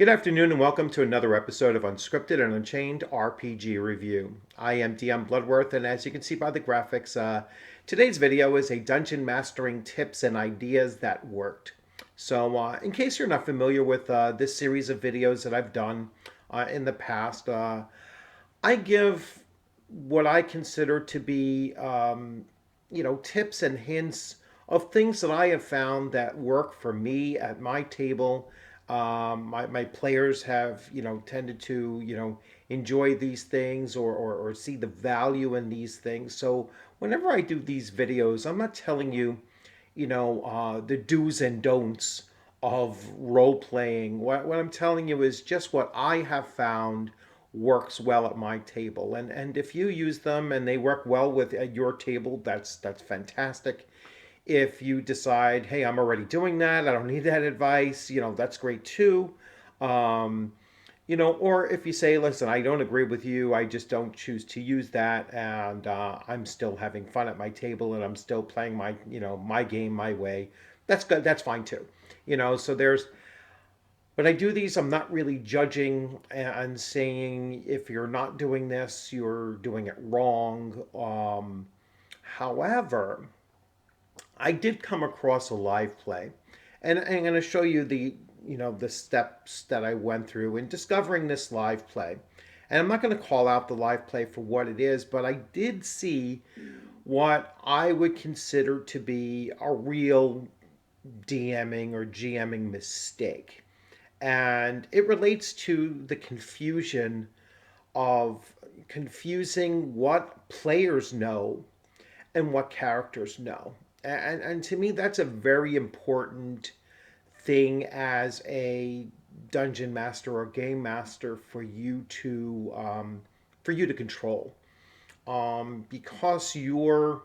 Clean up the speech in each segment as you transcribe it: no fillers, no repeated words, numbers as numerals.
Good afternoon and welcome to another episode of Unscripted and Unchained RPG Review. I am DM Bluddworth, and as you can see by the graphics, today's video is a dungeon mastering tips and ideas that worked. So in case you're not familiar with this series of videos that I've done in the past, I give what I consider to be, tips and hints of things that I have found that work for me at my table. My players have, tended to, enjoy these things or see the value in these things. So whenever I do these videos, I'm not telling you, the do's and don'ts of role playing. What I'm telling you is just what I have found works well at my table. And if you use them and they work well with at your table, that's fantastic. If you decide, hey, I'm already doing that, I don't need that advice, that's great too. Um, or if you say, listen, I don't agree with you, I just don't choose to use that, and I'm still having fun at my table, and I'm still playing my, my game my way. That's good. That's fine too. So there's when I do these, I'm not really judging and saying if you're not doing this, you're doing it wrong. However, I did come across a live play, and I'm going to show you the steps that I went through in discovering this live play. And I'm not going to call out the live play for what it is, but I did see what I would consider to be a real DMing or GMing mistake. And it relates to the confusion of confusing what players know and what characters know. And to me, that's a very important thing as a dungeon master or game master for you to control, because you're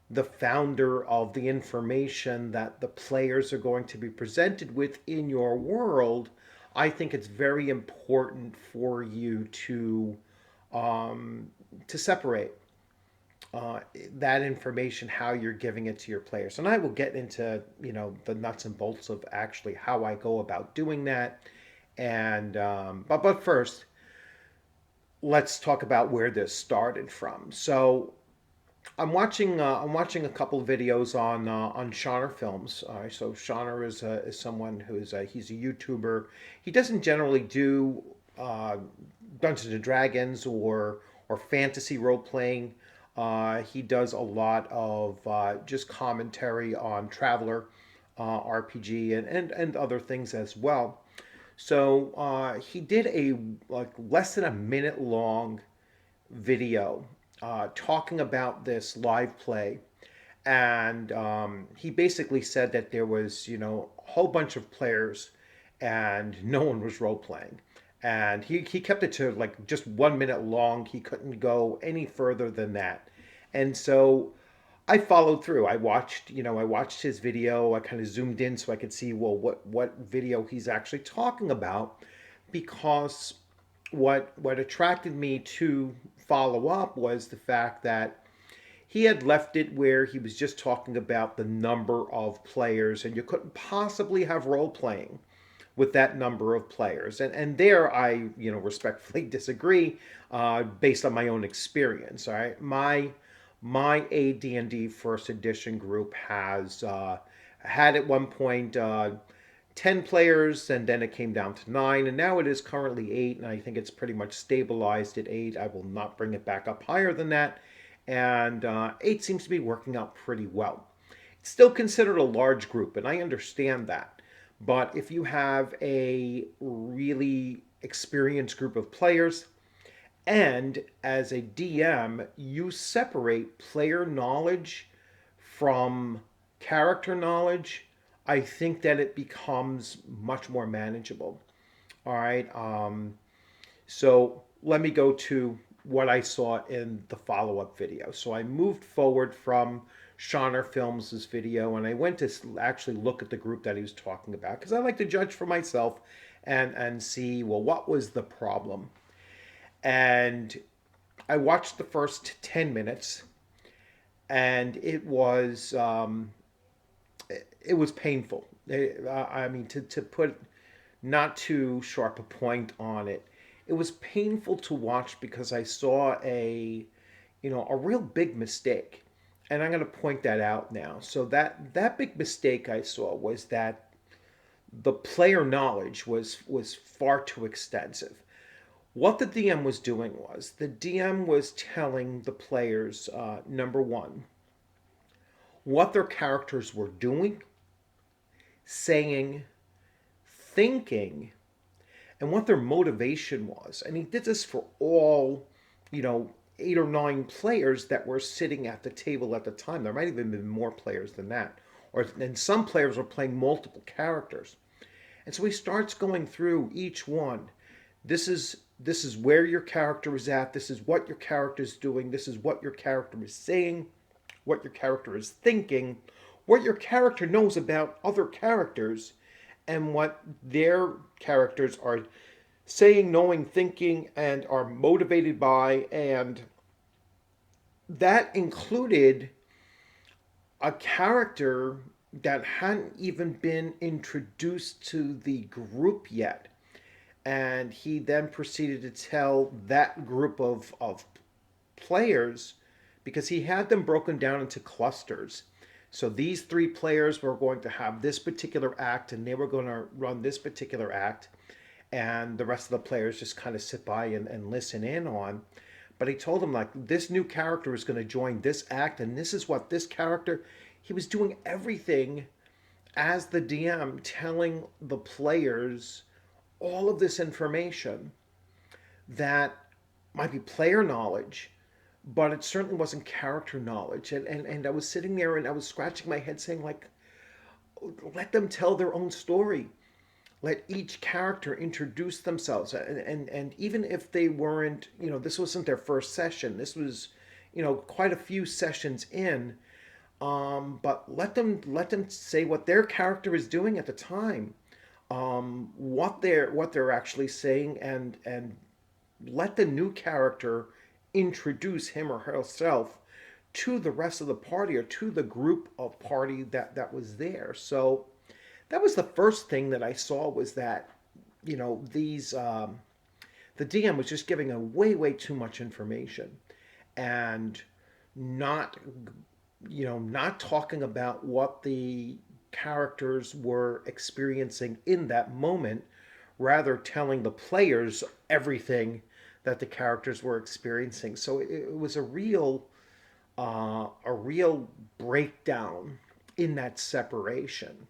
the founder of the information that the players are going to be presented with in your world. I think it's very important for you to separate uh, that information, how you're giving it to your players. And I will get into, the nuts and bolts of actually how I go about doing that. And but first, let's talk about where this started from. So I'm watching a couple of videos on Shonner Films. So Shonner is someone he's a YouTuber. He doesn't generally do uh, Dungeons and Dragons or fantasy role playing. He does a lot of just commentary on Traveler RPG and other things as well. So he did a like less than a minute long video talking about this live play, and he basically said that there was a whole bunch of players and no one was role playing, and he kept it to like just 1 minute long. He couldn't go any further than that. And so I followed through. I watched his video. I kind of zoomed in so I could see, well, what video he's actually talking about, because what attracted me to follow up was the fact that he had left it where he was just talking about the number of players, and you couldn't possibly have role playing with that number of players. And there I respectfully disagree, based on my own experience. All right, my AD&D first edition group has had at one point 10 players, and then it came down to 9, and now it is currently 8, and I think it's pretty much stabilized at 8. I will not bring it back up higher than that, and 8 seems to be working out pretty well. It's still considered a large group, and I understand that. But if you have a really experienced group of players, and as a DM, you separate player knowledge from character knowledge, I think that it becomes much more manageable. All right. So let me go to what I saw in the follow up video. So I moved forward from Shonner Films' video, and I went to actually look at the group that he was talking about, because I like to judge for myself and see, well, what was the problem. And I watched the first 10 minutes, and it was painful. I mean, to put not too sharp a point on it. It was painful to watch because I saw a real big mistake. And I'm going to point that out now. So that big mistake I saw was that the player knowledge was far too extensive. What the DM was doing was the DM was telling the players, number one, what their characters were doing, saying, thinking, and what their motivation was. And he did this for all, 8 or 9 players that were sitting at the table at the time. There might even been more players than that. And some players were playing multiple characters. And so he starts going through each one. This is where your character is at. This is what your character is doing. This is what your character is saying, what your character is thinking, what your character knows about other characters, and what their characters are saying, knowing, thinking, and are motivated by. And that included a character that hadn't even been introduced to the group yet. And he then proceeded to tell that group of players, because he had them broken down into clusters. So these 3 players were going to have this particular act, and they were going to run this particular act, and the rest of the players just kind of sit by and listen in on. But he told them, like, this new character is going to join this act, and this is what this character. He was doing everything as the DM, telling the players all of this information that might be player knowledge, but it certainly wasn't character knowledge. And I was sitting there and I was scratching my head saying, like, let them tell their own story. Let each character introduce themselves. And even if they weren't, this wasn't their first session, this was, quite a few sessions in. But let them say what their character is doing at the time, what they're actually saying, and let the new character introduce him or herself to the rest of the party, or to the group of party that was there. So that was the first thing that I saw, was that these the DM was just giving a way too much information, and not not talking about what the characters were experiencing in that moment, rather telling the players everything that the characters were experiencing. So it was a real breakdown in that separation.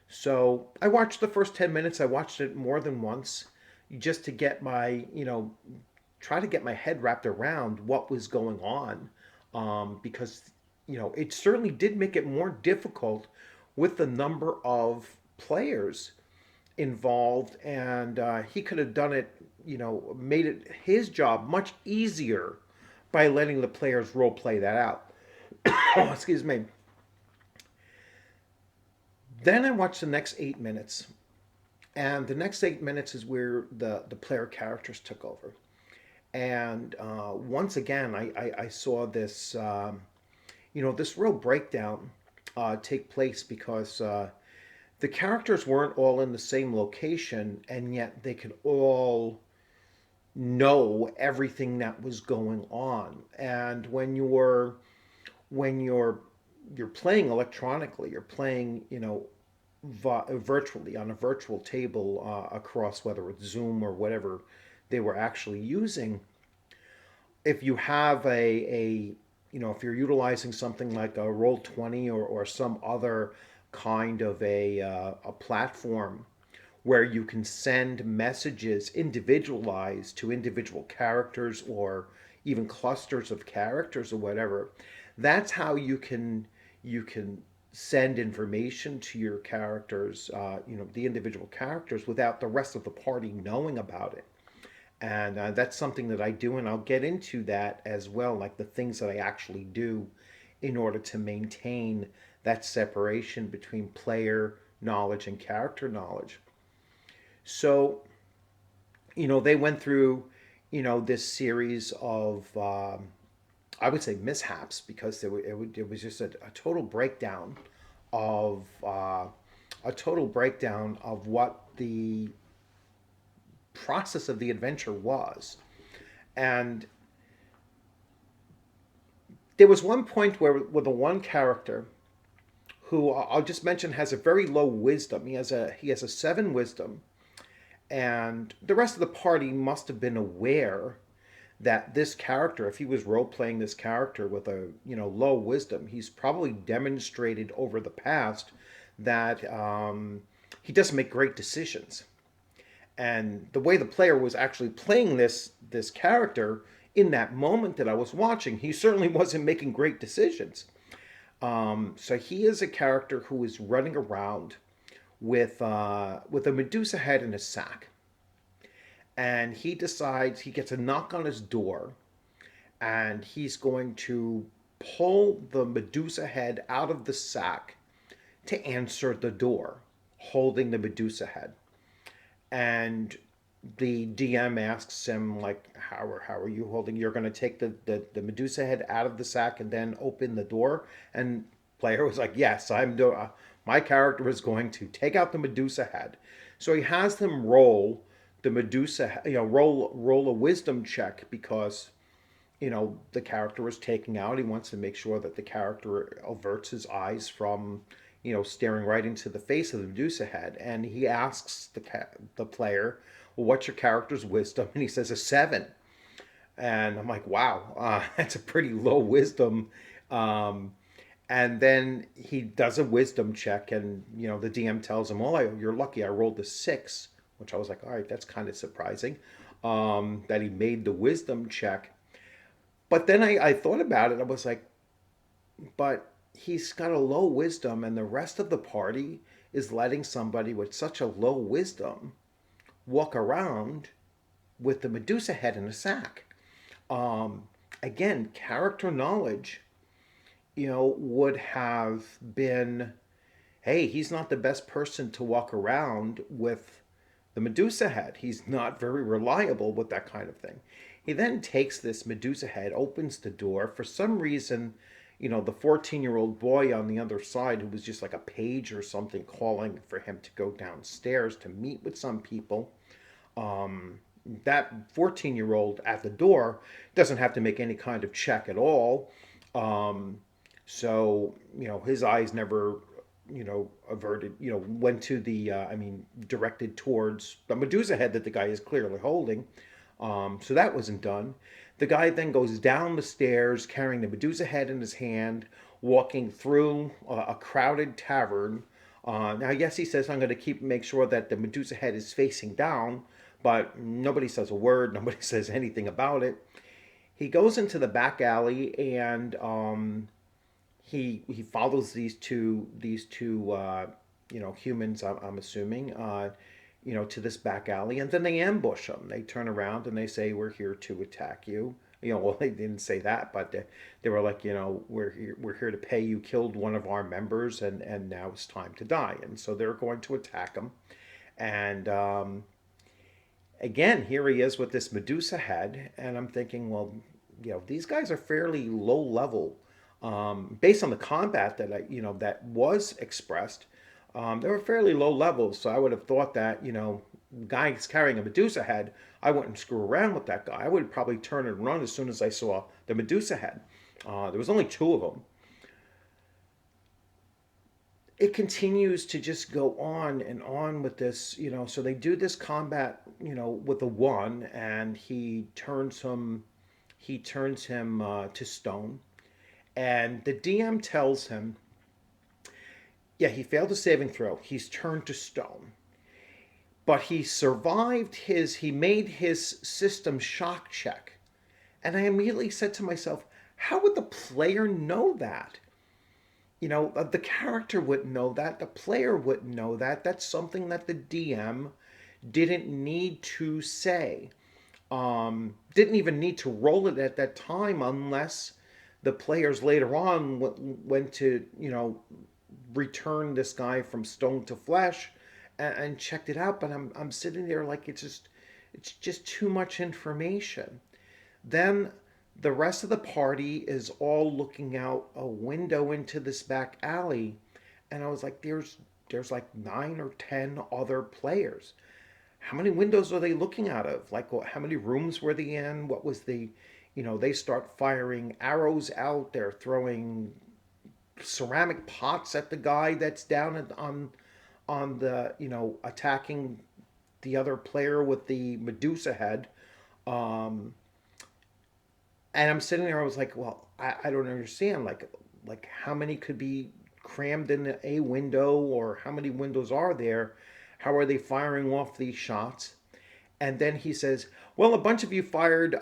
So I watched the first 10 minutes. I watched it more than once, just to get try to get my head wrapped around what was going on, because it certainly did make it more difficult with the number of players involved, and he could have done it, made it his job much easier by letting the players role play that out. Excuse me. Then I watched the next 8 minutes, and the next 8 minutes is where the player characters took over. And once again, I saw this, this real breakdown take place, because the characters weren't all in the same location, and yet they could all know everything that was going on. And when you're playing electronically, you're playing, virtually on a virtual table, across, whether it's Zoom or whatever they were actually using. If you have if you're utilizing something like a Roll20, or some other kind of a platform where you can send messages individualized to individual characters, or even clusters of characters or whatever, that's how you can send information to your characters, the individual characters, without the rest of the party knowing about it. And that's something that I do, and I'll get into that as well, like the things that I actually do in order to maintain that separation between player knowledge and character knowledge. So, they went through, this series of, I would say, mishaps, because it was just a total breakdown of a total breakdown of what the process of the adventure was. And there was one point where with the one character who I'll just mention has a very low wisdom. He has a 7 wisdom, and the rest of the party must have been aware that this character, if he was role playing this character with a low wisdom, he's probably demonstrated over the past that he doesn't make great decisions. And the way the player was actually playing this character in that moment that I was watching, he certainly wasn't making great decisions. So he is a character who is running around with a Medusa head in a sack, and he decides he gets a knock on his door, and he's going to pull the Medusa head out of the sack to answer the door, holding the Medusa head. And the DM asks him, like, how are you holding? You're going to take the Medusa head out of the sack and then open the door? And player was like, yes, I'm doing. My character is going to take out the Medusa head. So he has them roll the Medusa, roll a wisdom check because the character is taking out. He wants to make sure that the character averts his eyes from staring right into the face of the Medusa head. And he asks the player, well, what's your character's wisdom? And he says a 7. And I'm like, wow, that's a pretty low wisdom. And then he does a wisdom check, and the DM tells him, "Oh, you're lucky. I rolled a 6," which I was like, "All right, that's kind of surprising that he made the wisdom check." But then I thought about it. I was like, "But he's got a low wisdom, and the rest of the party is letting somebody with such a low wisdom walk around with the Medusa head in a sack." Um, Again, character knowledge would have been, hey, he's not the best person to walk around with the Medusa head. He's not very reliable with that kind of thing. He then takes this Medusa head, opens the door. For some reason, the 14-year-old boy on the other side, who was just like a page or something, calling for him to go downstairs to meet with some people. That 14-year-old at the door doesn't have to make any kind of check at all. So, his eyes never, averted, went to directed towards the Medusa head that the guy is clearly holding. So that wasn't done. The guy then goes down the stairs carrying the Medusa head in his hand, walking through a crowded tavern. Now, yes, he says, I'm going to make sure that the Medusa head is facing down, but nobody says a word. Nobody says anything about it. He goes into the back alley, and he follows these two humans. I'm assuming to this back alley, and then they ambush him. They turn around and they say, "We're here to attack you." Well, they didn't say that, but they were like, we're here to pay. You killed one of our members, and now it's time to die. And so they're going to attack him. And again, here he is with this Medusa head, and I'm thinking, well, these guys are fairly low level, based on the combat that was expressed. They were fairly low levels, so I would have thought that guys carrying a Medusa head, I wouldn't screw around with that guy. I would probably turn and run as soon as I saw the Medusa head. There was only 2 of them. It continues to just go on and on with this, so they do this combat, with a 1, and he turns him to stone. And the DM tells him, yeah, he failed a saving throw. He's turned to stone. But he made his system shock check. And I immediately said to myself, how would the player know that? The character wouldn't know that. The player wouldn't know that. That's something that the DM didn't need to say. Didn't even need to roll it at that time unless the players later on went to, return this guy from stone to flesh and checked it out. But I'm sitting there like it's just too much information. Then the rest of the party is all looking out a window into this back alley, and I was like, there's like 9 or 10 other players. How many windows are they looking out of? Like, how many rooms were they in? What was the, they start firing arrows out. They're throwing ceramic pots at the guy that's down on the, attacking the other player with the Medusa head. Um, and I'm sitting there. I was like, well, I don't understand. Like how many could be crammed in a window, or how many windows are there? How are they firing off these shots? And then he says, well, a bunch of you fired.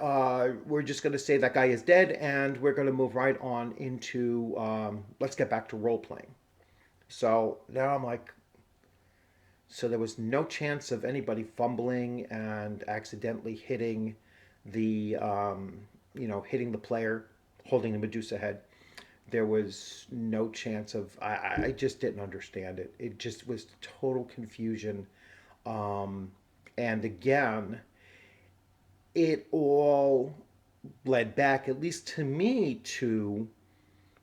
We're just going to say that guy is dead, and we're going to move right on into let's get back to role playing. So now I'm like, so there was no chance of anybody fumbling and accidentally hitting the, hitting the player holding the Medusa head. There was no chance of. I just didn't understand it. It just was total confusion. Um, and again, it all led back, at least to me, to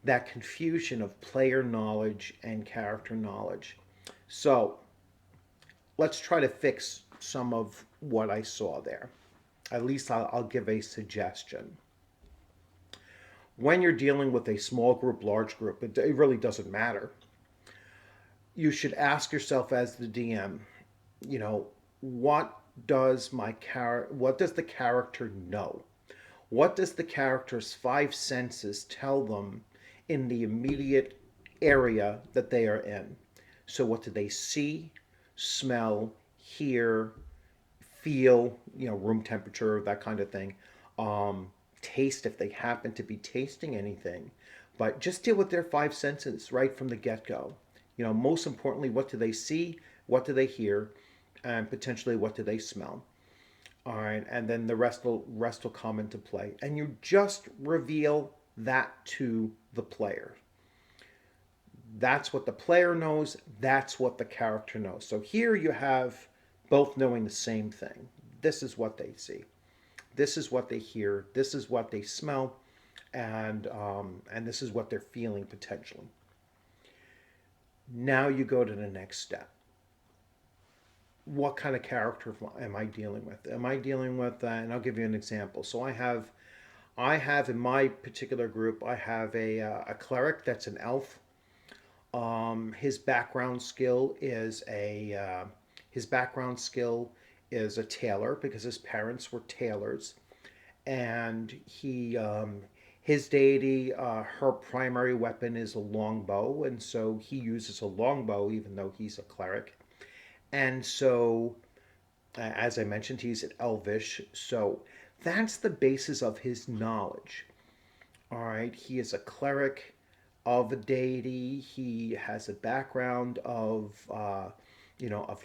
that confusion of player knowledge and character knowledge. So let's try to fix some of what I saw there. At least I'll give a suggestion. When you're dealing with a small group, large group, it really doesn't matter. You should ask yourself as the DM, you know, what what does the character know? What does the character's five senses tell them in the immediate area that they are in? So what do they see, smell, hear, feel, room temperature, that kind of thing. Taste if they happen to be tasting anything. But just deal with their five senses right from the get-go. Most importantly, what do they see? What do they hear? And potentially, what do they smell? All right, and then the rest will come into play, and you just reveal that to the player. That's what the player knows. That's what the character knows. So here you have both knowing the same thing. This is what they see. This is what they hear. This is what they smell, and this is what they're feeling potentially. Now you go to the next step. What kind of character am I dealing with? Am I dealing with, and I'll give you an example. So I have in my particular group, I have a cleric that's an elf. His background skill is a tailor because his parents were tailors, and his deity, her primary weapon is a longbow, and so he uses a longbow even though he's a cleric. And so, as I mentioned, he's an elvish, so that's the basis of his knowledge. All right, he is a cleric of a deity. He has a background of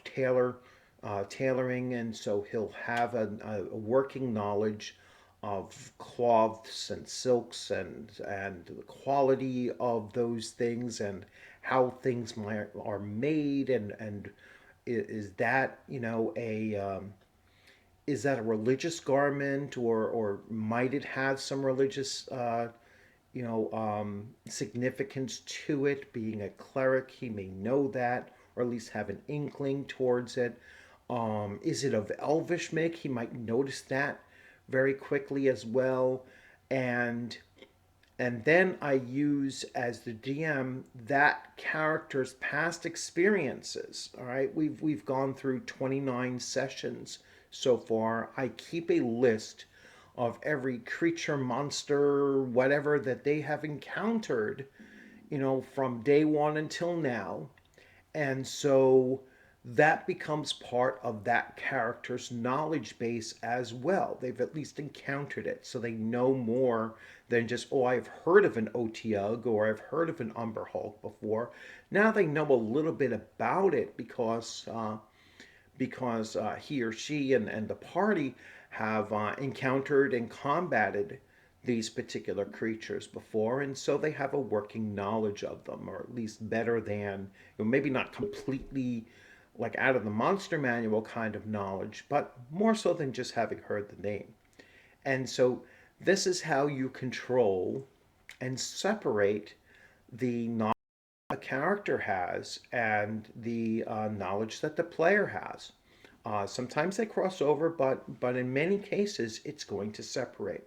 tailoring, and so he'll have a working knowledge of cloths and silks and the quality of those things and how things are made and is that a religious garment, or might it have some religious significance to it? Being a cleric, he may know that, or at least have an inkling towards it. Is it of elvish make? He might notice that very quickly as well. And then I use as the DM that character's past experiences. All right, we've gone through 29 sessions so far. I keep a list of every creature, monster, whatever that they have encountered, from day one until now. And so that becomes part of that character's knowledge base as well. They've at least encountered it, so they know more than just, oh, I've heard of an Otiug or I've heard of an Umber Hulk before. Now they know a little bit about it because he or she and the party have encountered and combated these particular creatures before, and so they have a working knowledge of them, or at least better than, maybe not completely like out of the monster manual kind of knowledge, but more so than just having heard the name. And so this is how you control and separate the knowledge a character has and the knowledge that the player has. Sometimes they cross over, but in many cases, it's going to separate.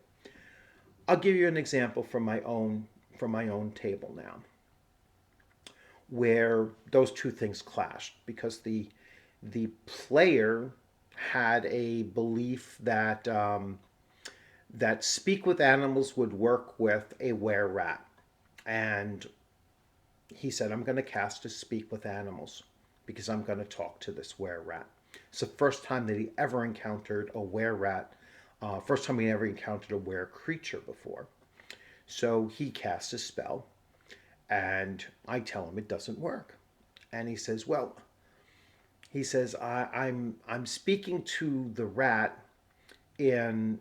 I'll give you an example from my own table now, where those two things clashed because the player had a belief that that speak with animals would work with a were rat, and he said, "I'm going to cast a speak with animals because I'm going to talk to this were rat." It's the first time that he ever encountered a were rat. First time he ever encountered a were creature before. So he casts a spell, and I tell him it doesn't work. And he says, "Well," he says, I'm speaking to the rat in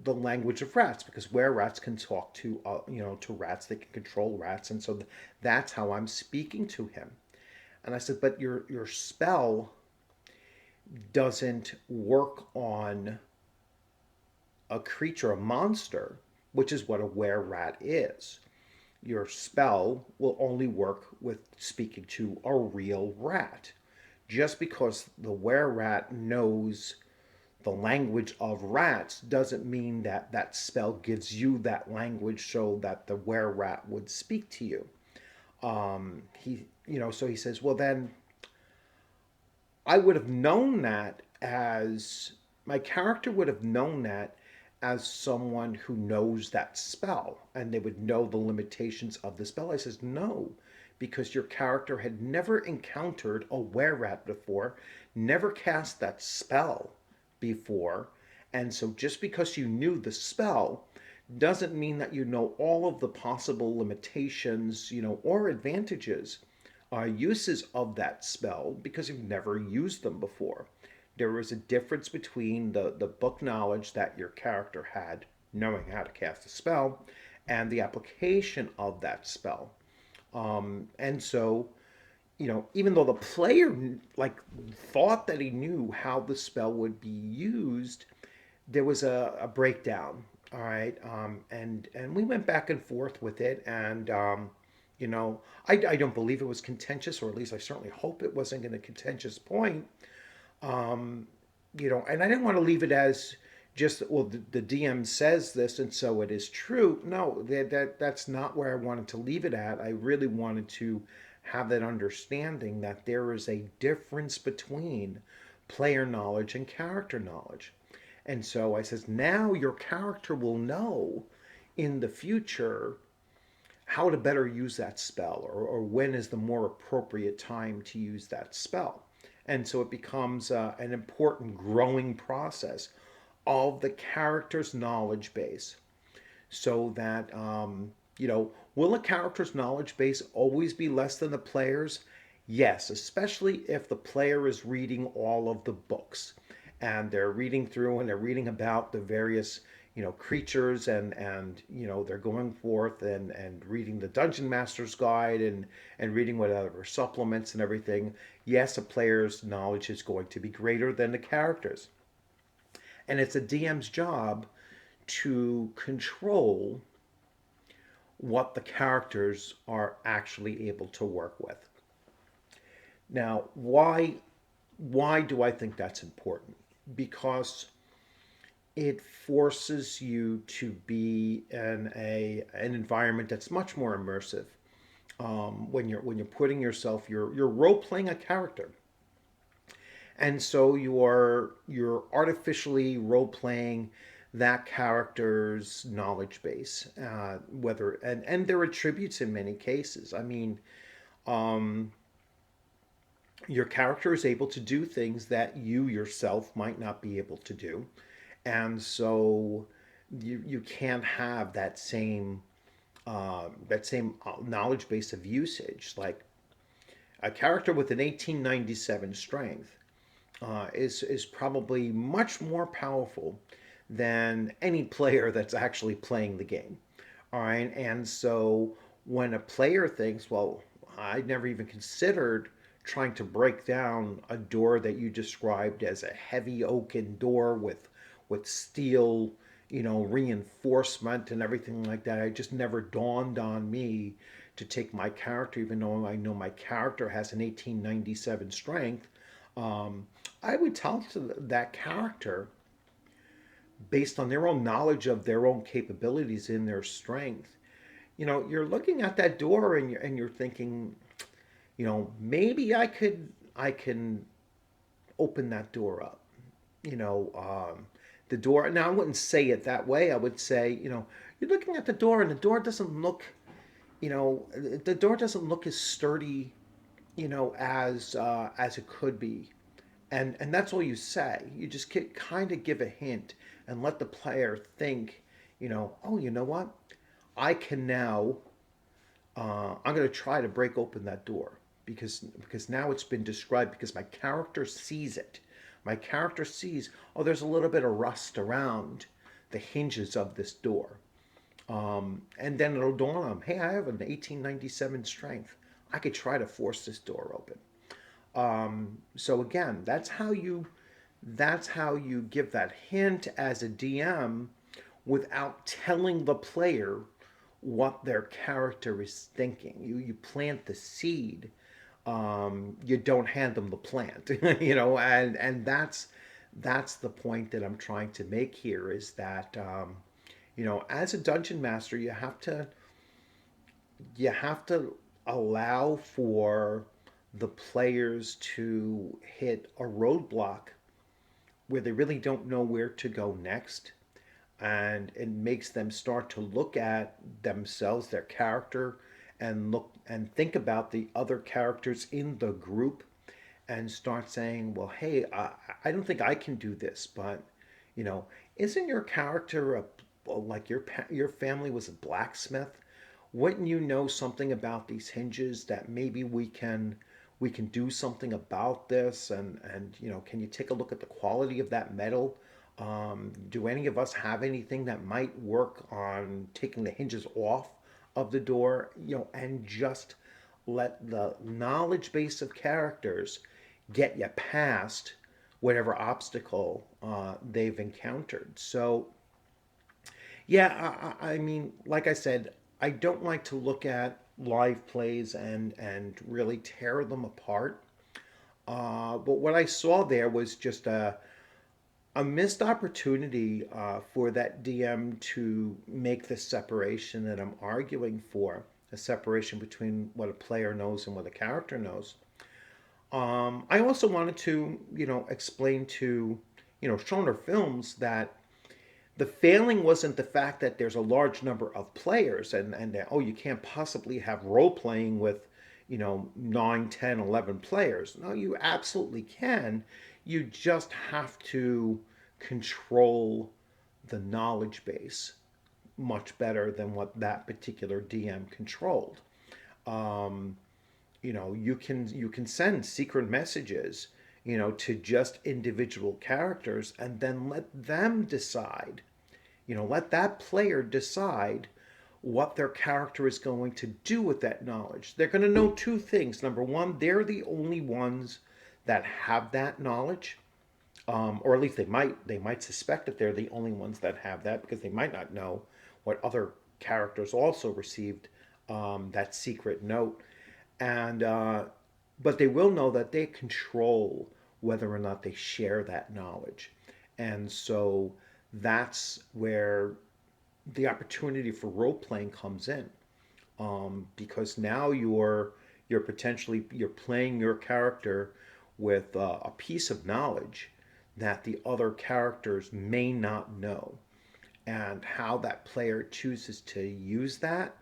the language of rats because were rats can talk to to rats, they can control rats, and so that's how I'm speaking to him." And I said, "But your spell doesn't work on a creature, a monster, which is what a were rat is. Your spell will only work with speaking to a real rat. Just because the were rat knows the language of rats doesn't mean that that spell gives you that language so that the were rat would speak to you." So he says, "Well, then I would have known that as my character would have known that as someone who knows that spell and they would know the limitations of the spell." I says, "No, because your character had never encountered a were rat before, never cast that spell before, and so just because you knew the spell doesn't mean that you know all of the possible limitations, or advantages, uses of that spell because you've never used them before. There is a difference between the book knowledge that your character had, knowing how to cast a spell, and the application of that spell." And so, even though the player thought that he knew how the spell would be used, there was a breakdown. All right, and we went back and forth with it, and I don't believe it was contentious, or at least I certainly hope it wasn't in a contentious point. um, and I didn't want to leave it as just, well, the DM says this and so it is true. No, that's not where I wanted to leave it at. I really wanted to have that understanding that there is a difference between player knowledge and character knowledge. And so I says, now your character will know in the future how to better use that spell, or when is the more appropriate time to use that spell. And so it becomes an important growing process of the character's knowledge base, so that, will a character's knowledge base always be less than the player's? Yes, especially if the player is reading all of the books and they're reading through and they're reading about the various creatures, and they're going forth and reading the dungeon master's guide and reading whatever supplements and everything. Yes, a player's knowledge is going to be greater than the characters, and it's a DM's job to control what the characters are actually able to work with. Now, why do I think that's important? Because it forces you to be in an environment that's much more immersive. When you're putting yourself, you're role playing a character, and so you're artificially role playing that character's knowledge base, whether and their attributes in many cases. I mean, um, your character is able to do things that you yourself might not be able to do, and so you can't have that same knowledge base of usage. Like a character with an 1897 strength is probably much more powerful than any player that's actually playing the game. All right, and so when a player thinks, "Well, I never even considered trying to break down a door that you described as a heavy oaken door with steel, reinforcement and everything like that. It just never dawned on me to take my character, even though I know my character has an 1897 strength, um, I would tell to that character, based on their own knowledge of their own capabilities in their strength, you're looking at that door and you're thinking, maybe I can open that door up. You know, the door. Now I wouldn't say it that way. I would say, you're looking at the door and the door doesn't look, the door doesn't look as sturdy, as it could be, and that's all you say. You just kind of give a hint and let the player think, oh, you know what? I can now. I'm going to try to break open that door because now it's been described because my character sees it. My character sees, oh, there's a little bit of rust around the hinges of this door. And then it'll dawn on them, hey, I have an 1897 strength. I could try to force this door open. So again, that's how you give that hint as a DM without telling the player what their character is thinking. You plant the seed. You don't hand them the plant, and that's the point that I'm trying to make here is that as a dungeon master, you have to allow for the players to hit a roadblock where they really don't know where to go next, and it makes them start to look at themselves, their character, and look and think about the other characters in the group, and start saying, well, hey, I don't think I can do this, but you know isn't your character like your family was a blacksmith? Wouldn't you know something about these hinges that maybe we can do something about this? And can you take a look at the quality of that metal? Do any of us have anything that might work on taking the hinges off of the door? And just let the knowledge base of characters get you past whatever obstacle they've encountered. So yeah, I mean, like I said, I don't like to look at live plays and really tear them apart. But what I saw there was just a missed opportunity for that DM to make the separation that I'm arguing for, a separation between what a player knows and what a character knows. I also wanted to, explain to, Shoner Films that the failing wasn't the fact that there's a large number of players and that, oh, you can't possibly have role playing with 9, 10, 11 players. No, you absolutely can. You just have to control the knowledge base much better than what that particular DM controlled. um, you can send secret messages, to just individual characters, and then let them decide. Let that player decide what their character is going to do with that knowledge. They're going to know two things. Number one, they're the only ones that have that knowledge, or at least they might suspect that they're the only ones that have that because they might not know what other characters also received that secret note, and but they will know that they control whether or not they share that knowledge, and so that's where the opportunity for role playing comes in, because now you're playing your character with a piece of knowledge that the other characters may not know, and how that player chooses to use that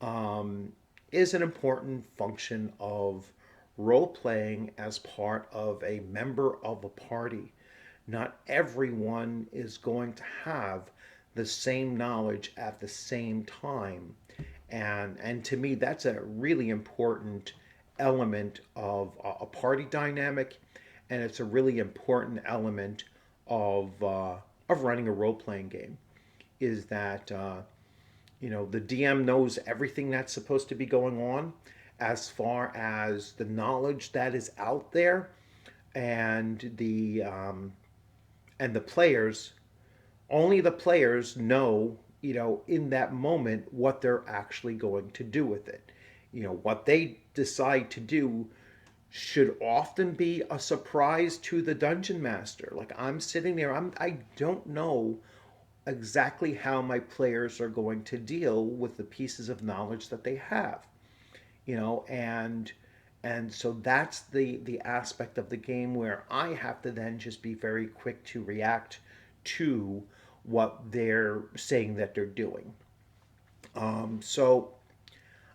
um, is an important function of role playing as part of a member of a party. Not everyone is going to have the same knowledge at the same time. And to me, that's a really important element of a party dynamic, and it's a really important element of running a role playing game. Is that the DM knows everything that's supposed to be going on as far as the knowledge that is out there, and the players, only the players know, in that moment what they're actually going to do with it. What they decide to do should often be a surprise to the dungeon master. Like I'm sitting there, I don't know exactly how my players are going to deal with the pieces of knowledge that they have. And so that's the aspect of the game where I have to then just be very quick to react to what they're saying that they're doing. So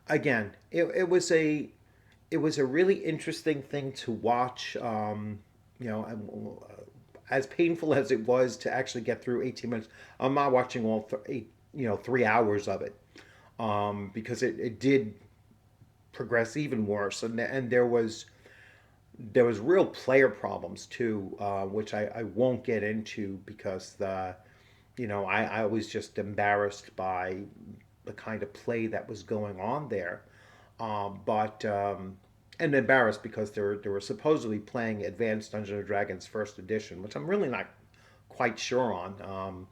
again, it was a really interesting thing to watch. You know, as painful as it was to actually get through 18 minutes, I'm not watching all 3 hours of it, because it did progress even worse, and there was real player problems too, which I won't get into because I was just embarrassed by the kind of play that was going on there. But and embarrassed because they were supposedly playing Advanced Dungeons and Dragons First Edition, which I'm really not quite sure on.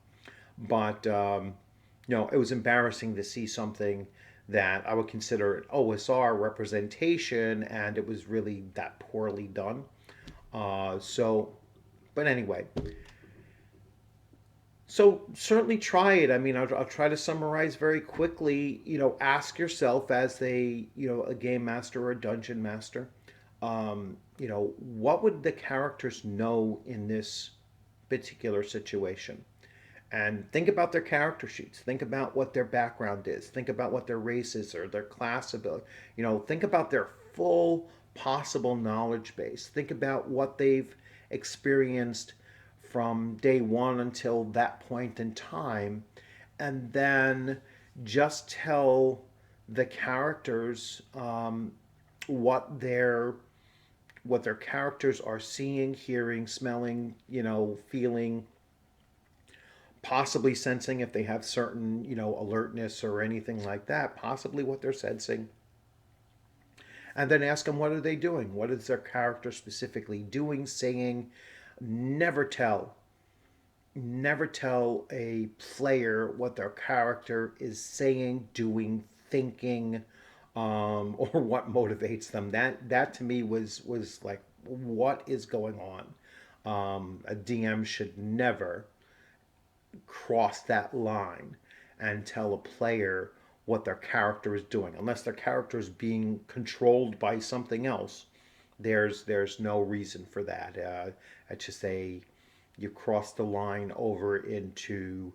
But it was embarrassing to see something that I would consider an OSR representation, and it was really that poorly done. But anyway, so certainly try it. I mean, I'll try to summarize very quickly. Ask yourself as a game master or a dungeon master, what would the characters know in this particular situation? And think about their character sheets. Think about what their background is. Think about what their race is or their class ability. Think about their full possible knowledge base. Think about what they've experienced from day one until that point in time. And then just tell the characters what their characters are seeing, hearing, smelling, feeling, possibly sensing if they have certain, alertness or anything like that, possibly what they're sensing. And then ask them, what are they doing? What is their character specifically doing, saying? Never tell. Never tell a player what their character is saying, doing, thinking, or what motivates them. That to me was like, what is going on? A DM should never cross that line and tell a player what their character is doing unless their character is being controlled by something else. There's no reason for that. It's just you cross the line over into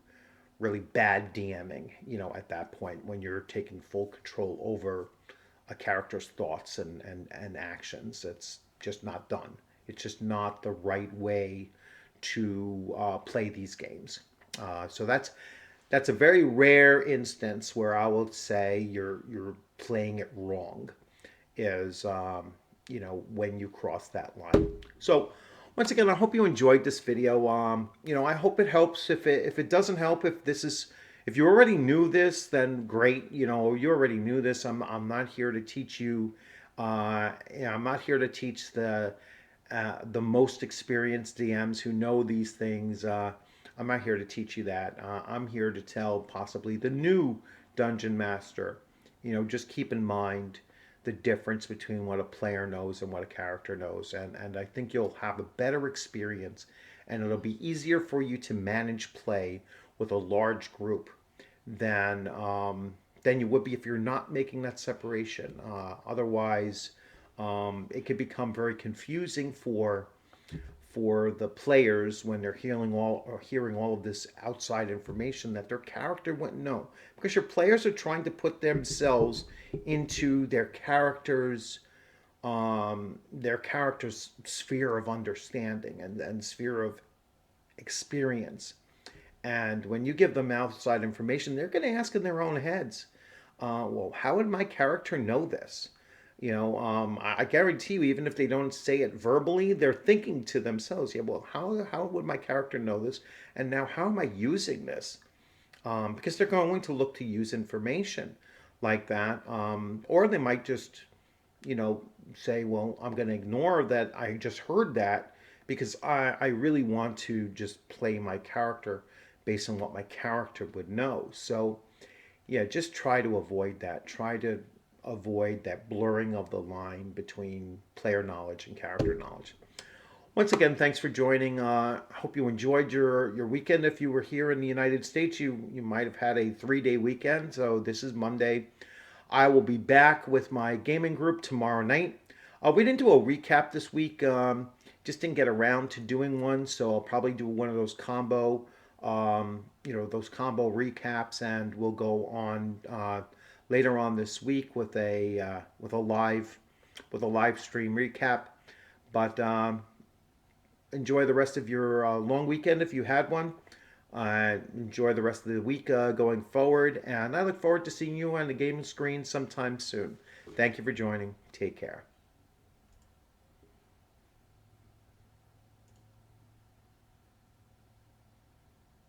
really bad DMing, at that point when you're taking full control over a character's thoughts and actions. It's just not done. It's just not the right way to play these games. So that's a very rare instance where I will say you're playing it wrong. Is when you cross that line. So once again, I hope you enjoyed this video. I hope it helps. If it doesn't help, if you already knew this, then great. You already knew this. I'm not here to teach you. I'm not here to teach the most experienced DMs who know these things. I'm not here to teach you that. I'm here to tell possibly the new dungeon master. Just keep in mind the difference between what a player knows and what a character knows, and I think you'll have a better experience, and it'll be easier for you to manage play with a large group than you would be if you're not making that separation. Otherwise, it could become very confusing for the players when they're hearing all of this outside information that their character wouldn't know, because your players are trying to put themselves into their character's sphere of understanding and sphere of experience. And when you give them outside information, they're going to ask in their own heads, well, how would my character know this? I guarantee you, even if they don't say it verbally, they're thinking to themselves, yeah, well, how would my character know this? And now how am I using this? Because they're going to look to use information like that. Or they might just, say, well, I'm going to ignore that I just heard that because I really want to just play my character based on what my character would know. So, yeah, just try to avoid that. Try to avoid that blurring of the line between player knowledge and character knowledge. Once again, thanks for joining. I hope you enjoyed your weekend. If you were here in the United States, you might have had a 3-day weekend. So this is Monday. I will be back with my gaming group tomorrow night. We didn't do a recap this week. Just didn't get around to doing one, so I'll probably do one of those those combo recaps, and we'll go on later on this week with a live stream recap. But enjoy the rest of your long weekend if you had one. Enjoy the rest of the week going forward, and I look forward to seeing you on the gaming screen sometime soon. Thank you for joining. Take care.